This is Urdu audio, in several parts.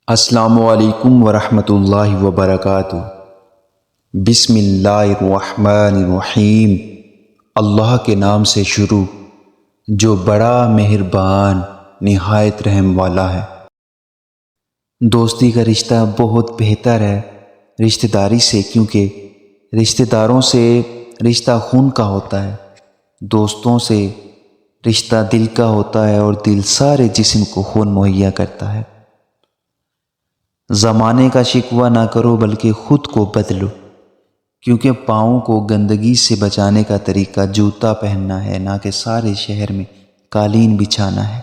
السلام علیکم ورحمۃ اللہ وبرکاتہ۔ بسم اللہ الرحمن الرحیم۔ اللہ کے نام سے شروع جو بڑا مہربان نہایت رحم والا ہے۔ دوستی کا رشتہ بہت بہتر ہے رشتہ داری سے، کیونکہ رشتہ داروں سے رشتہ خون کا ہوتا ہے، دوستوں سے رشتہ دل کا ہوتا ہے، اور دل سارے جسم کو خون مہیا کرتا ہے۔ زمانے کا شکوہ نہ کرو بلکہ خود کو بدلو، کیونکہ پاؤں کو گندگی سے بچانے کا طریقہ جوتا پہننا ہے، نہ کہ سارے شہر میں قالین بچھانا ہے۔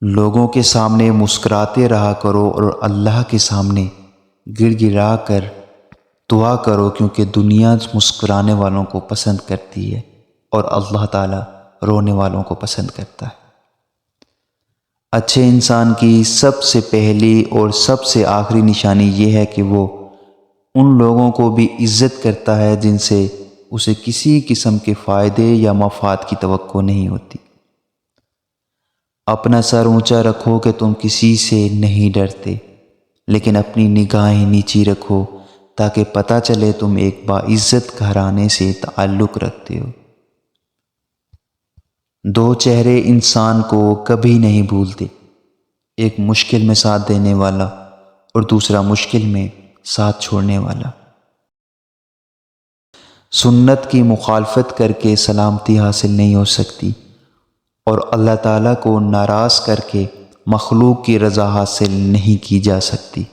لوگوں کے سامنے مسکراتے رہا کرو اور اللہ کے سامنے گڑ گڑا کر دعا کرو، کیونکہ دنیا مسکرانے والوں کو پسند کرتی ہے اور اللہ تعالیٰ رونے والوں کو پسند کرتا ہے۔ اچھے انسان کی سب سے پہلی اور سب سے آخری نشانی یہ ہے کہ وہ ان لوگوں کو بھی عزت کرتا ہے جن سے اسے کسی قسم کے فائدے یا مفاد کی توقع نہیں ہوتی۔ اپنا سر اونچا رکھو کہ تم کسی سے نہیں ڈرتے، لیکن اپنی نگاہیں نیچی رکھو تاکہ پتہ چلے تم ایک باعزت گھرانے سے تعلق رکھتے ہو۔ دو چہرے انسان کو کبھی نہیں بھولتے، ایک مشکل میں ساتھ دینے والا اور دوسرا مشکل میں ساتھ چھوڑنے والا۔ سنت کی مخالفت کر کے سلامتی حاصل نہیں ہو سکتی، اور اللہ تعالیٰ کو ناراض کر کے مخلوق کی رضا حاصل نہیں کی جا سکتی۔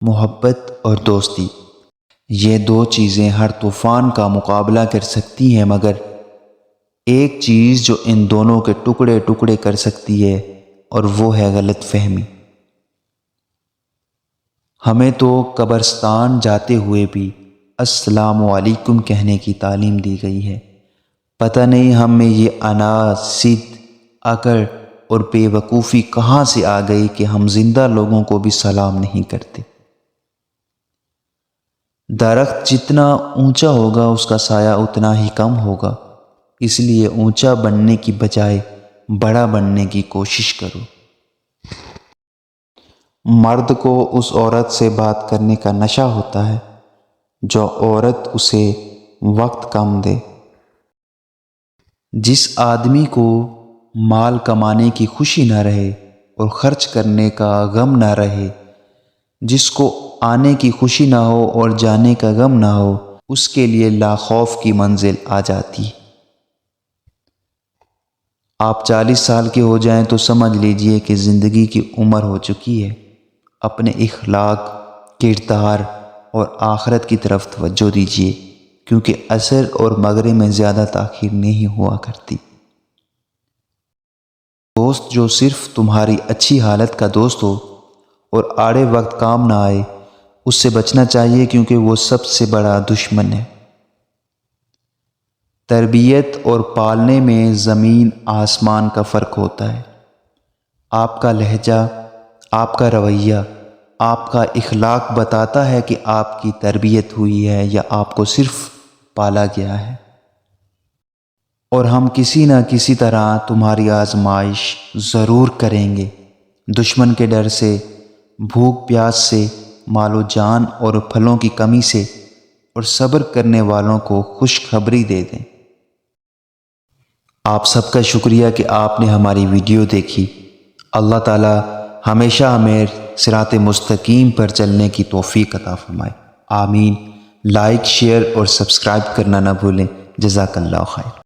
محبت اور دوستی، یہ دو چیزیں ہر طوفان کا مقابلہ کر سکتی ہیں، مگر ایک چیز جو ان دونوں کے ٹکڑے ٹکڑے کر سکتی ہے، اور وہ ہے غلط فہمی۔ ہمیں تو قبرستان جاتے ہوئے بھی السلام علیکم کہنے کی تعلیم دی گئی ہے۔ پتہ نہیں ہم میں یہ انا، ضد، اکڑ اور بے وقوفی کہاں سے آ گئی کہ ہم زندہ لوگوں کو بھی سلام نہیں کرتے۔ درخت جتنا اونچا ہوگا اس کا سایہ اتنا ہی کم ہوگا، اس لیے اونچا بننے کی بجائے بڑا بننے کی کوشش کرو۔ مرد کو اس عورت سے بات کرنے کا نشہ ہوتا ہے جو عورت اسے وقت کم دے۔ جس آدمی کو مال کمانے کی خوشی نہ رہے اور خرچ کرنے کا غم نہ رہے، جس کو آنے کی خوشی نہ ہو اور جانے کا غم نہ ہو، اس کے لیے لا خوف کی منزل آ جاتی ہے۔ آپ 40 سال کے ہو جائیں تو سمجھ لیجئے کہ زندگی کی عمر ہو چکی ہے۔ اپنے اخلاق، کردار اور آخرت کی طرف توجہ دیجئے، کیونکہ عصر اور مغرب میں زیادہ تاخیر نہیں ہوا کرتی۔ دوست جو صرف تمہاری اچھی حالت کا دوست ہو اور آڑے وقت کام نہ آئے، اس سے بچنا چاہیے، کیونکہ وہ سب سے بڑا دشمن ہے۔ تربیت اور پالنے میں زمین آسمان کا فرق ہوتا ہے۔ آپ کا لہجہ، آپ کا رویہ، آپ کا اخلاق بتاتا ہے کہ آپ کی تربیت ہوئی ہے یا آپ کو صرف پالا گیا ہے۔ اور ہم کسی نہ کسی طرح تمہاری آزمائش ضرور کریں گے، دشمن کے ڈر سے، بھوک پیاس سے، مال و جان اور پھلوں کی کمی سے، اور صبر کرنے والوں کو خوشخبری دے دیں۔ آپ سب کا شکریہ کہ آپ نے ہماری ویڈیو دیکھی۔ اللہ تعالی ہمیشہ ہمیں صراط مستقیم پر چلنے کی توفیق عطا فرمائے۔ آمین۔ لائک، شیئر اور سبسکرائب کرنا نہ بھولیں۔ جزاک اللہ خیر۔